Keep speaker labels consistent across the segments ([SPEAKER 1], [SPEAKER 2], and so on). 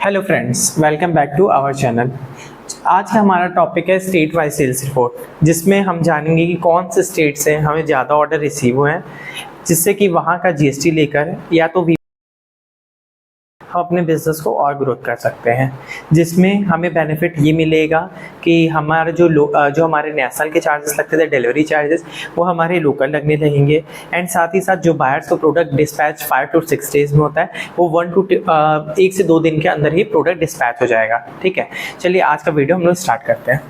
[SPEAKER 1] Hello friends, welcome back to our channel. आज का हमारा टॉपिक है स्टेट वाइज सेल्स रिपोर्ट, जिसमें हम जानेंगे कि कौन से स्टेट से हमें ज़्यादा ऑर्डर रिसीव हुए हैं, जिससे कि वहाँ का जीएसटी लेकर या तो हम अपने बिज़नेस को और ग्रोथ कर सकते हैं। जिसमें हमें बेनिफिट ये मिलेगा कि हमारे जो हमारे नेशनल के चार्जेस लगते थे, डिलीवरी चार्जेस, वो हमारे लोकल लगने लगेंगे। एंड साथ ही साथ जो बायर्स को प्रोडक्ट डिस्पैच 5 to 6 डेज में होता है, वो 1 से 2 दिन के अंदर ही प्रोडक्ट डिस्पैच हो जाएगा। ठीक है, चलिए आज का वीडियो हम लोग स्टार्ट करते हैं।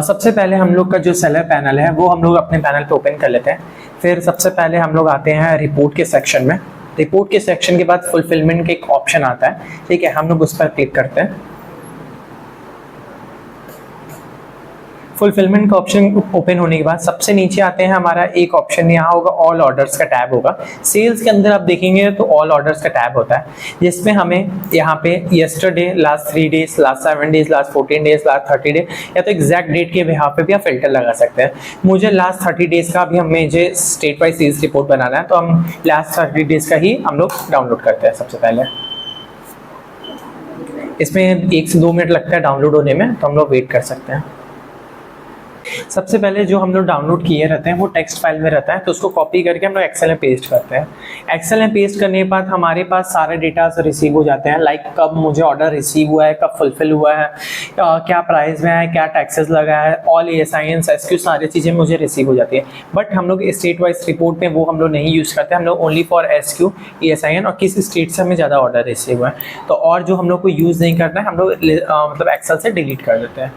[SPEAKER 1] सबसे पहले हम लोग का जो सेलर पैनल है वो हम लोग अपने पैनल पे ओपन कर लेते हैं। फिर सबसे पहले हम लोग आते हैं रिपोर्ट के सेक्शन में। रिपोर्ट के सेक्शन के बाद फुलफिलमेंट का एक ऑप्शन आता है, ठीक है, हम लोग उस पर क्लिक करते हैं। फुलफिलमेंट का ऑप्शन ओपन होने के बाद सबसे नीचे आते हैं, हमारा एक ऑप्शन यहाँ होगा, ऑल ऑर्डर्स का टैब होगा। सेल्स के अंदर आप देखेंगे तो ऑल ऑर्डर्स का टैब होता है, जिसमें हमें यहाँ पे yesterday, last 3 days, last 7 days, last 14 days, last 30 days, या तो एग्जैक्ट डेट के यहाँ पे भी आप फिल्टर लगा सकते हैं। मुझे लास्ट 30 डेज का भी हमें जो स्टेट वाइज सेल्स रिपोर्ट बनाना है, तो हम लास्ट 30 डेज का ही हम लोग डाउनलोड करते हैं। सबसे पहले इसमें 1 से 2 मिनट लगता है डाउनलोड होने में, तो हम लोग वेट कर सकते हैं। सबसे पहले जो हम लोग डाउनलोड किए रहते हैं वो टेक्स्ट फाइल में रहता है, तो उसको कॉपी करके हम लोग एक्सेल में पेस्ट करते हैं। एक्सेल में पेस्ट करने के बाद हमारे पास सारे डेटा रिसीव हो जाते हैं, लाइक कब मुझे ऑर्डर रिसीव हुआ है, कब फुलफिल हुआ है, क्या प्राइस में है, क्या टैक्सेस लगा है, ऑल ASINs SQ सारी चीज़ें मुझे रिसीव हो जाती है। बट हम लोग स्टेट वाइज रिपोर्ट में वो हम लोग नहीं यूज़ करते, हम लोग ओनली फॉर SQ ASIN और किस स्टेट से हमें ज़्यादा ऑर्डर रिसीव हुआ है, तो और जो हम लोग को यूज़ नहीं करना है हम लोग मतलब एक्सेल से डिलीट कर देते हैं।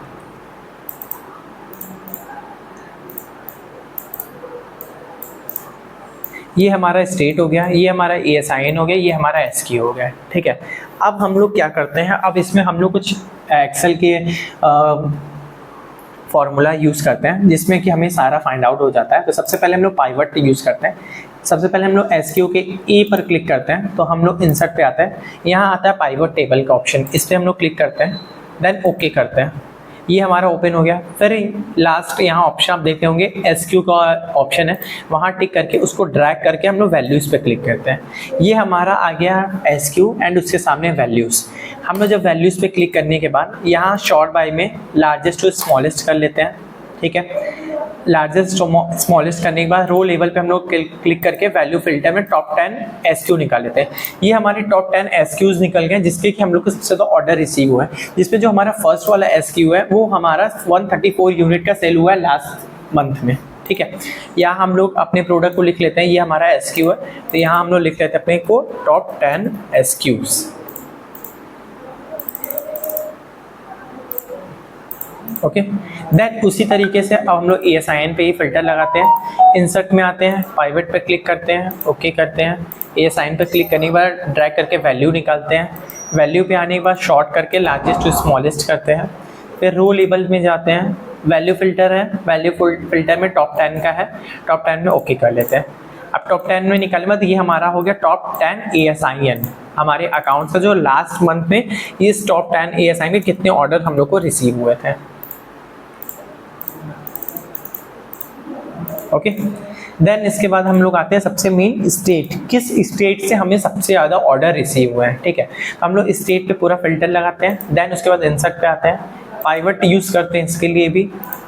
[SPEAKER 1] ये हमारा स्टेट हो गया, ये हमारा ASIN हो गया, ये हमारा SQ हो गया। ठीक है, अब हम लोग क्या करते हैं, अब इसमें हम लोग कुछ एक्सेल के फॉर्मूला यूज़ करते हैं, जिसमें कि हमें सारा फाइंड आउट हो जाता है। तो सबसे पहले हम लोग पाइवट यूज़ करते हैं। सबसे पहले हम लोग SQ के E पर क्लिक करते हैं, तो हम लोग इंसर्ट पे आते हैं, यहाँ आता है पाइवट टेबल का ऑप्शन, इस पर हम लोग क्लिक करते हैं, देन ओके करते हैं। ये हमारा ओपन हो गया। फिर लास्ट यहाँ ऑप्शन आप देखते होंगे SQ का ऑप्शन है, वहाँ टिक करके उसको ड्रैग करके हम लोग वैल्यूज़ पे क्लिक करते हैं। ये हमारा आ गया SQ एंड उसके सामने वैल्यूज़। हम लोग जब वैल्यूज़ पे क्लिक करने के बाद यहाँ शॉर्ट बाय में लार्जेस्ट टू स्मॉलेस्ट कर लेते हैं। ठीक है, लार्जेस्ट स्मॉलेस्ट करने के बाद रो लेवल पे हम लोग क्लिक करके वैल्यू फिल्टर में टॉप 10 SQ निकाल लेते हैं। ये हमारे टॉप 10 SQs निकल गए, जिसके कि हम लोग को सबसे ज़्यादा ऑर्डर रिसीव हुआ है। जिसपे जो हमारा फर्स्ट वाला SQ है वो हमारा 134 यूनिट का सेल हुआ है लास्ट मंथ में। ठीक है, यहाँ हम लोग अपने प्रोडक्ट को लिख लेते हैं, ये हमारा SQ है, तो यहाँ हम लोग लिख लेते हैं अपने को टॉप 10 SQs। ओके, देन उसी तरीके से अब हम लोग ASIN पे ही फिल्टर लगाते हैं। इंसर्ट में आते हैं, पाइवट पे क्लिक करते हैं, ओके करते हैं। ASIN पे क्लिक करने के बाद ड्रैग करके वैल्यू निकालते हैं। वैल्यू पे आने के बाद शॉर्ट करके लार्जेस्ट टू स्मॉलेस्ट करते हैं। फिर रो लेवल में जाते हैं, वैल्यू फिल्टर है, वैल्यू फिल्टर में टॉप 10 का है, टॉप 10 में ओके कर लेते हैं। अब टॉप 10 में निकालने बाद ये हमारा हो गया टॉप 10 ASIN। हमारे अकाउंट से जो लास्ट मंथ में इस टॉप 10 ASIN में कितने ऑर्डर हम लोग को रिसीव हुए थे। ओके, देन इसके बाद हम लोग आते हैं सबसे मेन स्टेट, किस स्टेट से हमें सबसे ज़्यादा ऑर्डर रिसीव हुए हैं। ठीक है, हम लोग स्टेट पे पूरा फिल्टर लगाते हैं, देन उसके बाद इंसर्ट पे आते हैं, पाइवट यूज़ करते हैं इसके लिए भी,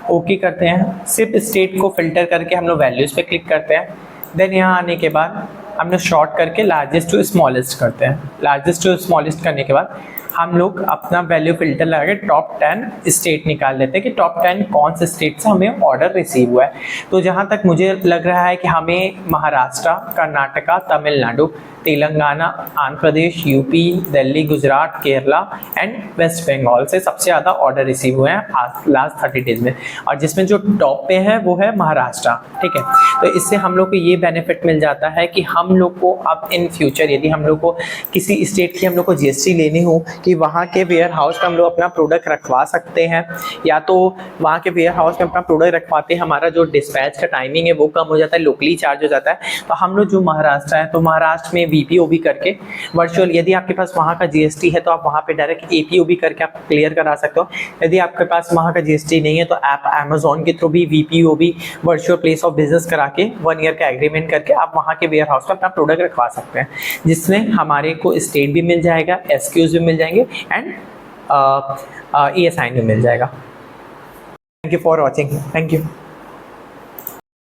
[SPEAKER 1] ओके करते हैं। सिर्फ स्टेट को फिल्टर करके हम लोग वैल्यूज़ पे क्लिक करते हैं। देन यहाँ आने के बाद हम लोग शॉर्ट करके लार्जेस्ट टू स्मॉलेस्ट करते हैं। लार्जेस्ट टू स्मॉलेस्ट करने के बाद हम लोग अपना वैल्यू फिल्टर लगा के टॉप 10 स्टेट निकाल लेते हैं कि टॉप 10 कौन से स्टेट से हमें ऑर्डर रिसीव हुआ है। तो जहाँ तक मुझे लग रहा है कि हमें महाराष्ट्र, कर्नाटका, तमिलनाडु, तेलंगाना, आंध्र प्रदेश, यूपी, दिल्ली, गुजरात, केरला एंड वेस्ट बंगाल से सबसे ज़्यादा ऑर्डर रिसीव हुए हैं लास्ट 30 डेज में, और जिसमें जो टॉप पे है वो है महाराष्ट्र। ठीक है, तो इससे हम लोग को ये बेनिफिट मिल जाता है कि हम लोग को अब इन फ्यूचर यदि हम लोग को किसी स्टेट की हम लोग को GST लेनी हो कि वहाँ के वेयर हाउस में हम लोग अपना प्रोडक्ट रखवा सकते हैं, या तो वहाँ के वेयर हाउस में अपना प्रोडक्ट रखवाते हैं, हमारा जो डिस्पैच का टाइमिंग है वो कम हो जाता है, लोकली चार्ज हो जाता है। तो हम लोग जो महाराष्ट्र है, तो महाराष्ट्र में VPOB करके वर्चुअल, यदि आपके पास वहाँ का GST है तो आप वहाँ पे डायरेक्ट APOB करके आप क्लियर करा सकते हो। यदि आपके पास वहाँ का GST नहीं है तो आप अमेजोन के थ्रू भी VPOB virtual place of business करा के 1 ईयर का एग्रीमेंट करके आप वहाँ के वेयर हाउस पे अपना प्रोडक्ट रखवा सकते हैं, जिसमें हमारे को स्टेट भी मिल जाएगा, एसक्यूज भी मिल जाएंगे एंड ESIN भी मिल जाएगा। Thank you for watching. Thank you.